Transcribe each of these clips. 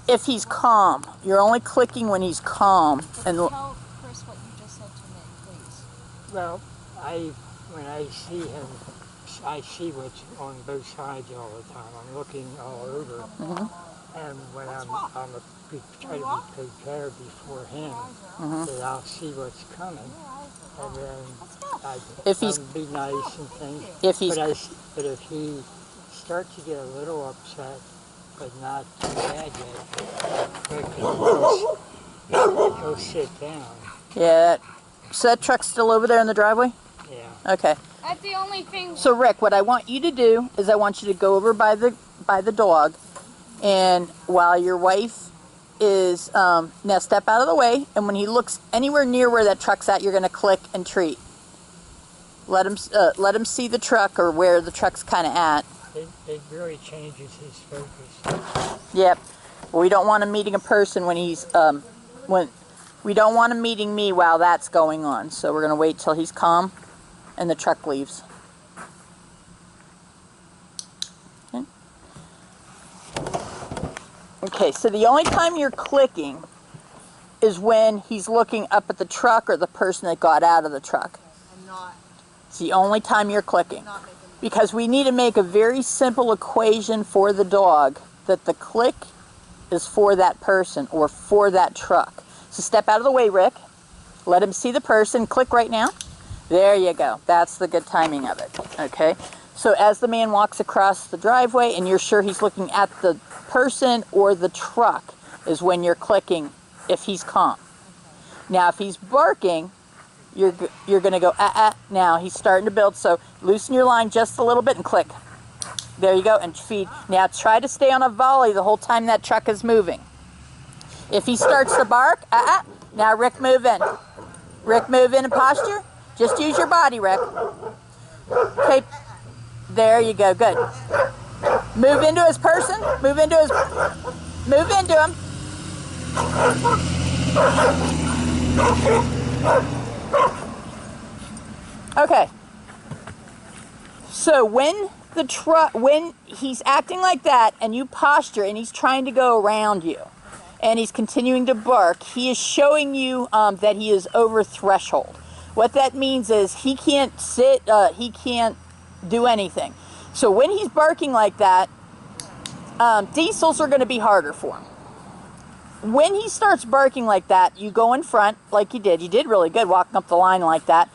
If he's calm. You're only clicking when he's calm. And tell Chris what you just said to me, please. Well, when I see him, I see what's on both sides all the time. I'm looking all over. And when I'm try to be prepared beforehand, that I'll see what's coming. And then I'll be nice and things. But if he starts to get a little upset, but not too bad yet, he'll sit down. Yeah. So that truck's still over there in the driveway? Yeah. Okay. That's the only thing. So Rick, what I want you to do is I want you to go over by the dog, and while your wife is now step out of the way, and when he looks anywhere near where that truck's at, you're going to click and treat. Let him see the truck or where the truck's kind of at. It really changes his focus. Yep. Well, we don't want him meeting a person when he's we don't want him meeting me while that's going on. So we're going to wait till he's calm and the truck leaves. Okay. Okay, so the only time you're clicking is when he's looking up at the truck or the person that got out of the truck. I'm not. It's the only time you're clicking. Because we need to make a very simple equation for the dog that the click is for that person or for that truck. So step out of the way, Rick. Let him see the person. Click right now. There you go. That's the good timing of it. Okay. So as the man walks across the driveway and you're sure he's looking at the person or the truck is when you're clicking if he's calm. Now if he's barking, you're going to go, Now he's starting to build, so loosen your line just a little bit and click. There you go, and feed. Now try to stay on a volley the whole time that truck is moving. If he starts to bark, now Rick, move in. Rick, move in and posture. Just use your body, Rick. Okay, there you go, good. Move into his person, move into him. Okay. So when he's acting like that and you posture and he's trying to go around you and he's continuing to bark, he is showing you that he is over threshold. What that means is he can't sit, he can't do anything. So when he's barking like that, diesels are going to be harder for him. When he starts barking like that, you go in front like you did. You did really good walking up the line like that.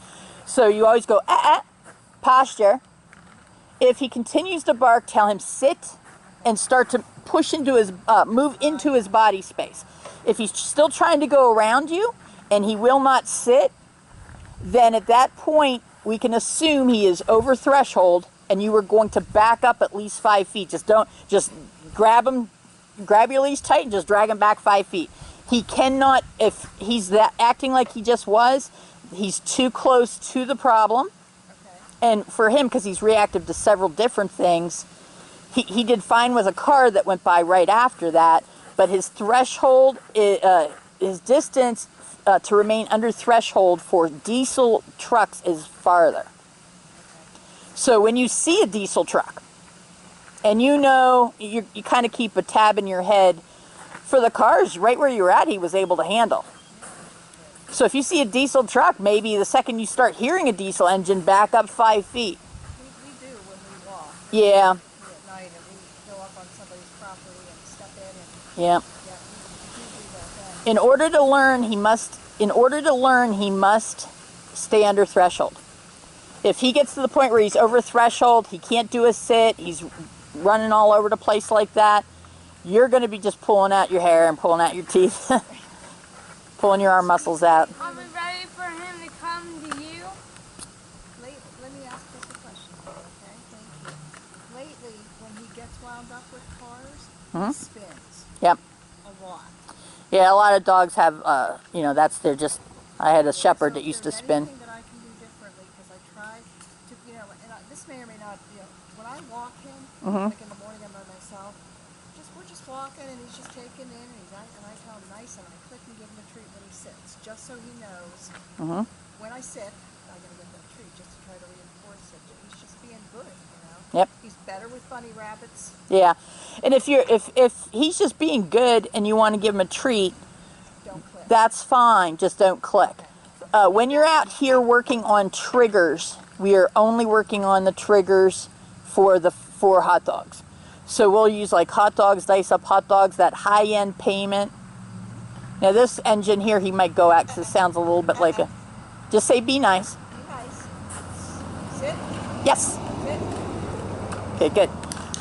So you always go, posture. If he continues to bark, tell him sit and start to push into his, move into his body space. If he's still trying to go around you and he will not sit, then at that point, we can assume he is over threshold and you are going to back up at least 5 feet. Just grab him, grab your leash tight and just drag him back 5 feet. He cannot, if he's acting like he just was, he's too close to the problem. Okay. And for him, because he's reactive to several different things, he did fine with a car that went by right after that, but his threshold, his distance to remain under threshold for diesel trucks is farther. Okay. So when you see a diesel truck, and you know, you kind of keep a tab in your head for the cars right where you're at, he was able to handle. So if you see a diesel truck, maybe the second you start hearing a diesel engine, back up 5 feet. We do when we walk. Yeah. At night and we go up on somebody's property and step in. Yeah. We do that then. In order to learn, he must stay under threshold. If he gets to the point where he's over threshold, he can't do a sit, he's running all over the place like that, you're going to be just pulling out your hair and pulling out your teeth. Pulling your arm muscles out. Are we ready for him to come to you? Let me ask this a question, okay? Thank you. Lately, when he gets wound up with cars, he spins. Yep. A lot. Yeah, a lot of dogs have, that's their just, I had a shepherd that used to spin. Anything that I can do differently, because I try to, and this may or may not, when I walk him, like in the morning I'm by myself, we're just walking and he's just taking in and he's acting, and I tell him nice and I click and give him a treat when he sits, just so he knows when I sit, I'm going to give him a treat just to try to reinforce it. He's just being good, Yep. He's better with bunny rabbits. Yeah. And if he's just being good and you want to give him a treat, Don't click. that's fine. Just don't click. When you're out here working on triggers, we are only working on the triggers for hot dogs. So we'll use like hot dogs, dice up hot dogs, that high-end payment. Now this engine here, he might go at because it sounds a little bit like a, just say be nice. Be nice. Sit. Yes. Sit. Okay, good.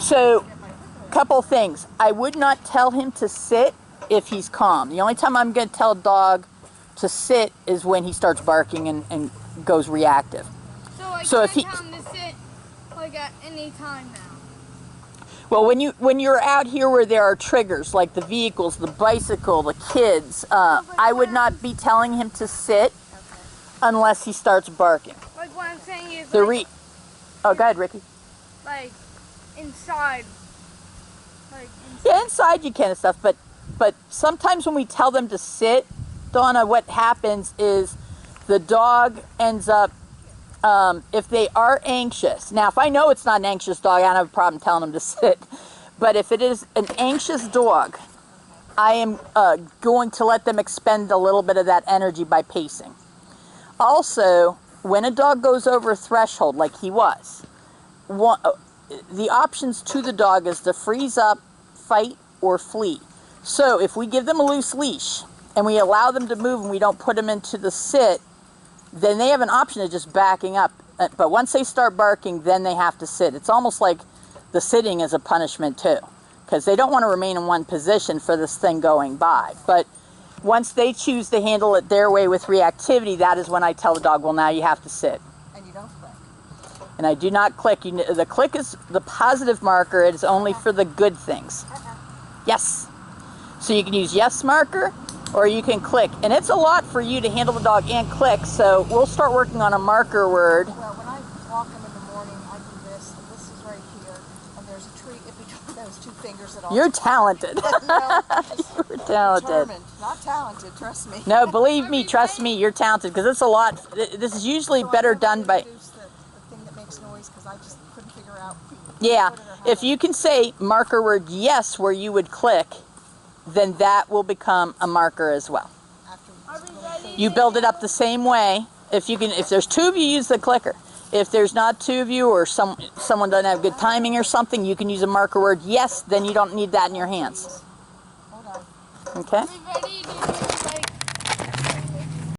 So, couple things. I would not tell him to sit if he's calm. The only time I'm going to tell a dog to sit is when he starts barking and goes reactive. So if he tell him to sit like at any time now. Well, when you're out here where there are triggers like the vehicles, the bicycle, the kids, I would not be telling him to sit unless he starts barking. Like what I'm saying is oh, go ahead, Ricky. Like inside. Yeah, inside you can and stuff, but sometimes when we tell them to sit, Donna, what happens is the dog ends up, if they are anxious. Now, if I know it's not an anxious dog, I don't have a problem telling them to sit. But if it is an anxious dog, I am going to let them expend a little bit of that energy by pacing. Also, when a dog goes over a threshold like he was, the options to the dog is to freeze up, fight, or flee. So if we give them a loose leash and we allow them to move and we don't put them into the sit, then they have an option of just backing up. But once they start barking, then they have to sit. It's almost like the sitting is a punishment too, because they don't want to remain in one position for this thing going by. But once they choose to handle it their way with reactivity, that is when I tell the dog, well, now you have to sit. And you don't click. And I do not click. The click is the positive marker. It is only for the good things. Yes. So you can use yes marker or you can click. And it's a lot for you to handle the dog and click. So we'll start working on a marker word. Well, when I walk him in the morning, I do this, and this is right here, and there's a tree in between those two fingers at all. You're talented. You're talented. Determined, not talented, trust me. No, believe me, trust me, you're talented because it's a lot. This is usually So better I done by... the thing that makes noise because I just couldn't figure out. Yeah, if you can say marker word yes where you would click, then that will become a marker as well. You build it up the same way. If there's two of you, use the clicker. If there's not two of you or someone doesn't have good timing or something, you can use a marker word yes, then you don't need that in your hands. Hold on. Okay? Are we ready to